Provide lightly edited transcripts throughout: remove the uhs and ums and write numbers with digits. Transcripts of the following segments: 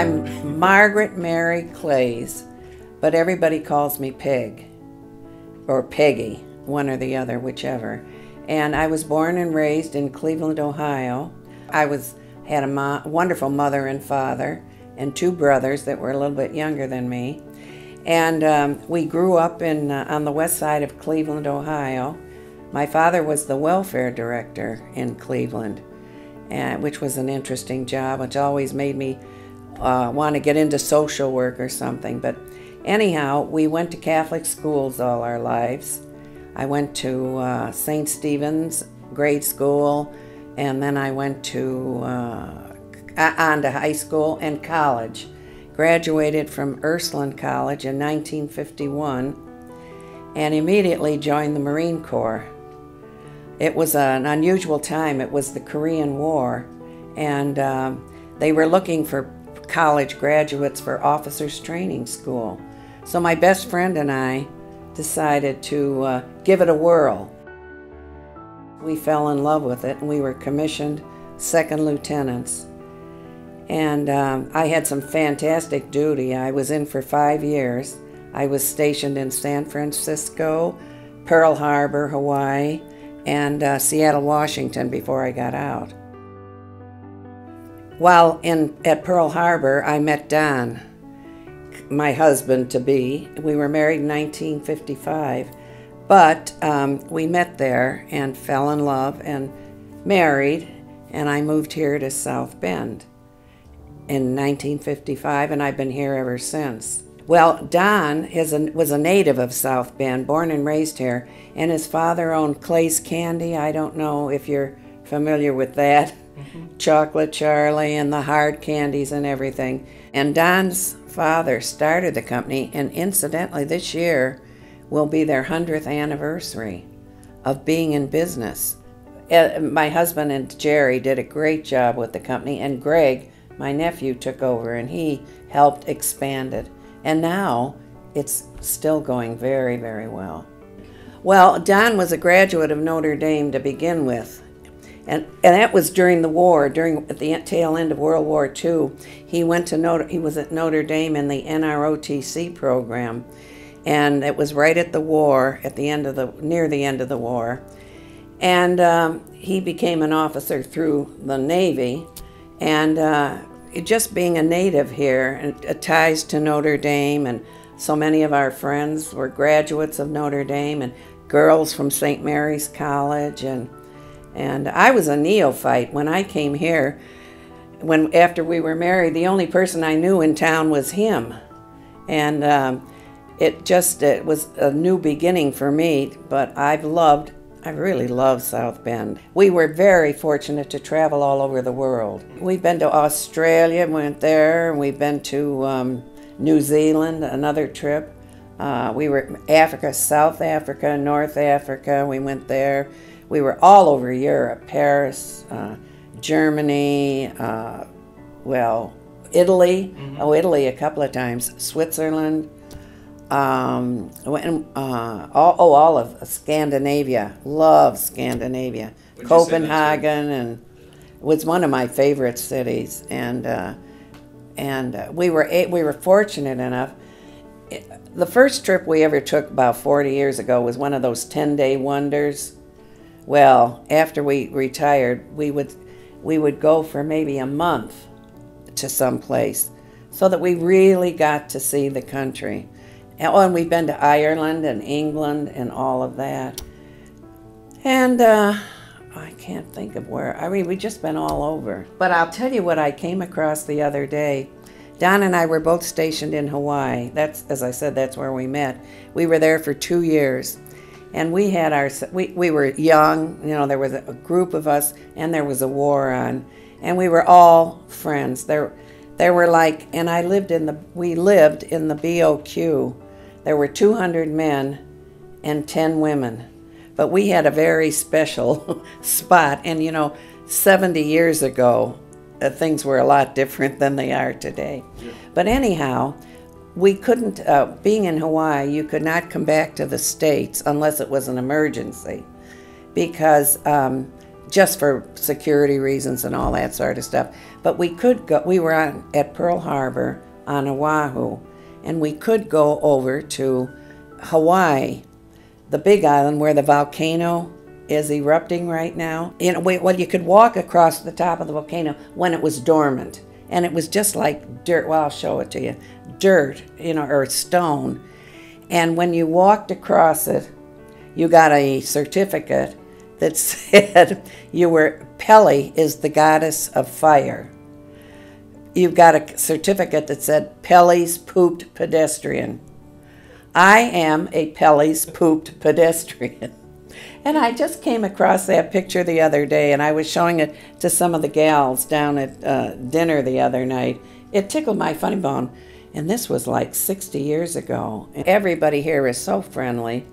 I'm Margaret Mary Claeys, but everybody calls me Peg, or Peggy, one or the other, whichever. And I was born and raised in Cleveland, Ohio. I had a wonderful mother and father, and two brothers that were a little bit younger than me. And we grew up on the west side of Cleveland, Ohio. My father was the welfare director in Cleveland, which was an interesting job, which always made me want to get into social work or something. But anyhow, we went to Catholic schools all our lives. I went to St. Stephen's grade school, and then I went on to high school and college. Graduated from Ursuline College in 1951 and immediately joined the Marine Corps. It was an unusual time. It was the Korean War, and they were looking for college graduates for officers training school. So my best friend and I decided to give it a whirl. We fell in love with it, and we were commissioned second lieutenants. And I had some fantastic duty. I was in for 5 years. I was stationed in San Francisco, Pearl Harbor, Hawaii, and Seattle, Washington before I got out. While at Pearl Harbor, I met Don, my husband-to-be. We were married in 1955, but we met there and fell in love and married, and I moved here to South Bend in 1955, and I've been here ever since. Well, Don was a native of South Bend, born and raised here, and his father owned Claeys Candy. I don't know if you're familiar with that. Chocolate Charlie and the hard candies and everything. And Don's father started the company, and incidentally, this year will be their 100th anniversary of being in business. My husband and Jerry did a great job with the company, and Greg, my nephew, took over, and he helped expand it. And now it's still going very, very well. Well, Don was a graduate of Notre Dame to begin with. And that was during the war, at the tail end of World War II. He was at Notre Dame in the NROTC program. And it was right at the war, near the end of the war. And he became an officer through the Navy. And just being a native here, and ties to Notre Dame, and so many of our friends were graduates of Notre Dame, and girls from St. Mary's College, and I was a neophyte when I came here. After we were married, the only person I knew in town was him, and it was a new beginning for me. But I really love South Bend. We were very fortunate to travel all over the world. We've been to Australia, went there, and we've been to New Zealand, another trip. We were Africa, South Africa, North Africa, we went there. We were all over Europe, Paris, Germany, Italy. Italy a couple of times, Switzerland. All of Scandinavia. Love Scandinavia. Copenhagen, and it was one of my favorite cities. And we were fortunate enough. The first trip we ever took about 40 years ago was one of those 10-day wonders. Well, after we retired, we would go for maybe a month to some place, so that we really got to see the country. And we've been to Ireland and England and all of that. And I can't think of where. I mean, we've just been all over. But I'll tell you what I came across the other day. Don and I were both stationed in Hawaii. As I said, that's where we met. We were there for 2 years. And we were young, there was a group of us, and there was a war on. And we were all friends. There were and we lived in the BOQ. There were 200 men and 10 women. But we had a very special spot. And 70 years ago, things were a lot different than they are today. Yeah. But anyhow, we couldn't, being in Hawaii, you could not come back to the States unless it was an emergency. Because just for security reasons and all that sort of stuff. But we could go, we were at Pearl Harbor on Oahu, and we could go over to Hawaii, the big island where the volcano is erupting right now. You know, well, you could walk across the top of the volcano when it was dormant, and it was just like dirt. Well, I'll show it to you. Dirt, you know, or stone. And when you walked across it, you got a certificate that said you were, Pele is the goddess of fire. You've got a certificate that said Pele's pooped pedestrian. I am a Pele's pooped pedestrian. And I just came across that picture the other day, and I was showing it to some of the gals down at dinner the other night. It tickled my funny bone. And this was like 60 years ago. Everybody here is so friendly,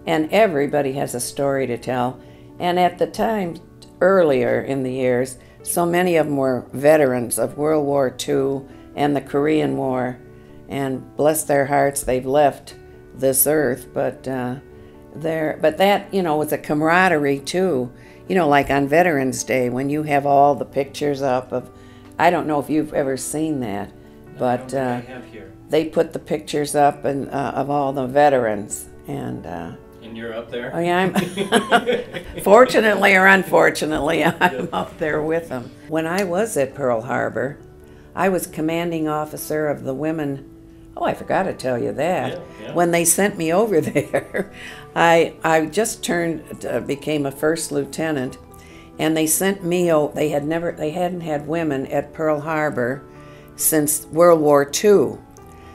and everybody has a story to tell. And at the time, earlier in the years, so many of them were veterans of World War II and the Korean War. And bless their hearts, they've left this earth. But that, you know, was a camaraderie too. You know, like on Veterans Day, when you have all the pictures up of, I don't know if you've ever seen that, but they put the pictures up and of all the veterans. And you're up there? Oh yeah, I'm fortunately or unfortunately, I'm up there with them. When I was at Pearl Harbor, I was commanding officer of the women. Oh, I forgot to tell you that. Yeah. When they sent me over there, I just became a first lieutenant, and they sent me. They hadn't had women at Pearl Harbor since World War II.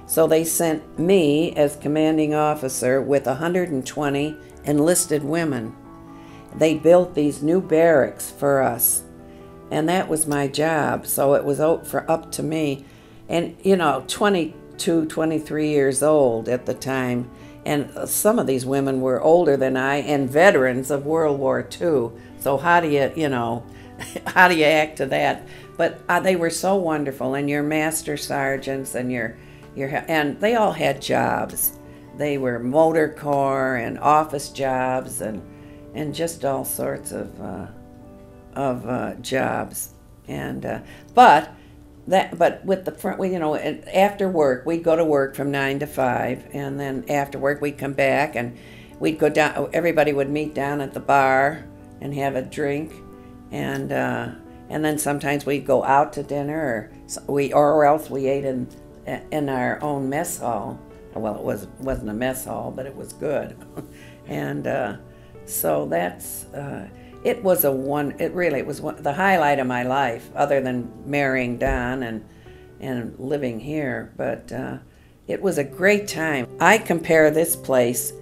So they sent me as commanding officer with 120 enlisted women. They built these new barracks for us, and that was my job. So it was up to me. And, you know, 22, 23 years old at the time, and some of these women were older than I and veterans of World War II. So how do you know, how do you act to that? But they were so wonderful, and your master sergeants and and they all had jobs. They were motor corps and office jobs and just all sorts of jobs. And but with the front, you know, after work we'd go to work from 9 to 5, and then after work we'd come back and we'd go down. Everybody would meet down at the bar and have a drink, and then sometimes we'd go out to dinner, or else we ate in our own mess hall. Well, it wasn't a mess hall, but it was good. And so that's it was the highlight of my life, other than marrying Don and living here. But it was a great time. I compare this place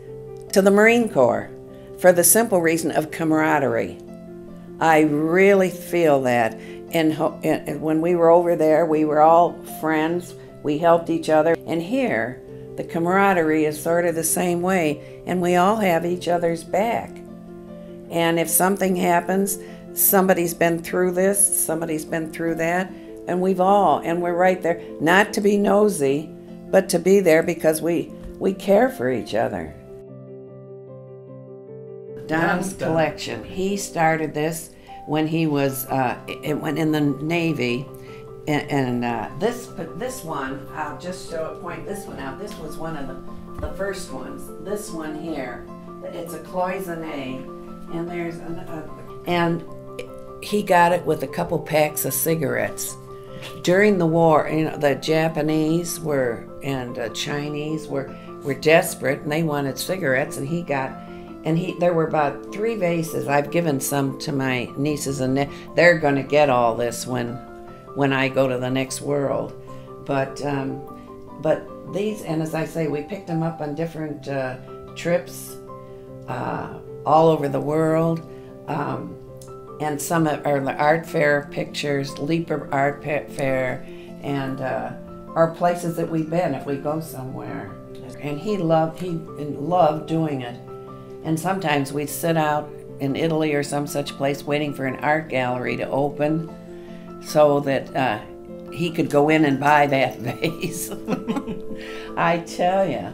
to the Marine Corps for the simple reason of camaraderie. I really feel that. And when we were over there, we were all friends. We helped each other. And here, the camaraderie is sort of the same way, and we all have each other's back. And if something happens, somebody's been through this, somebody's been through that, and we're right there. Not to be nosy, but to be there because we care for each other. Don's collection. He started this when he was in the Navy. And this one, I'll just point this one out. This was one of the first ones. This one here, it's a cloisonne, and there's and he got it with a couple packs of cigarettes. During the war, you know, the Japanese and Chinese were desperate, and they wanted cigarettes, and there were about 3 vases. I've given some to my nieces and they're going to get all this when I go to the next world. But these, and as I say, we picked them up on different trips all over the world. And some are the art fair pictures, Leaper Art Fair, and are places that we've been if we go somewhere. And he loved doing it. And sometimes we'd sit out in Italy or some such place waiting for an art gallery to open, so that he could go in and buy that vase. I tell you.